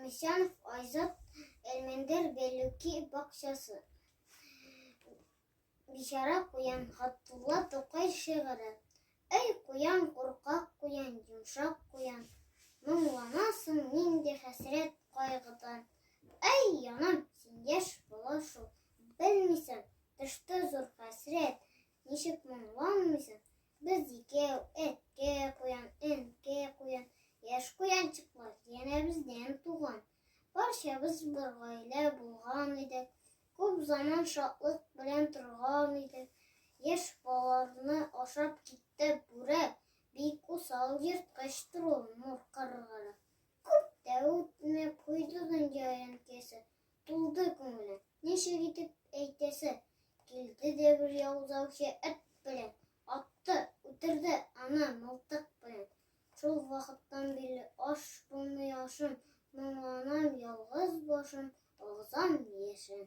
Ахмесянов Айзат Элмендер Белюки бакчасы. Бишара куян Габдулла Тукай шигыре. Эй куян, куркак куян, йомшак куян, моңланасың нинди хәсрәт кайгыдан. Эй янам, син яшь бала шул, белмисең, тышты зур хәсрәт, ничек моңланмыйсың? Без икәү, әткә куян, әнкә куян, яшь куянчыклар, янә бездән туган. Барчабыз бер гаилә булган идек, күп заман шатлык белән торган идек. Яшь балаларны ашап китте бүре, бик усал ерткычтыр ул Нур карганы. Күп тә үтмәй куйды дөнья янкәсе, тулды күңеле, ничек итеп әйтәсе. Килде дә бер яузаучы эт белән, атты, үтерде аны мылтык белән. Шул вакыттан бирле аш булмый ашым, моңланам ялгыз башым, агызам яшем.